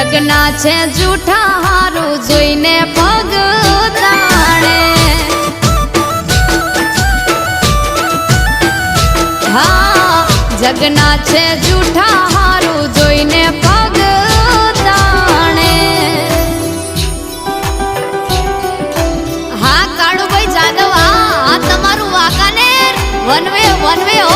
જગના છે જૂઠા હારું જોઈને પગ તાણે હા જગના છે જૂઠા હારું જોઈને પગ તાણે હા કાળુભાઈ જાદવ આ તમારું વાંકાનેર વનવે હો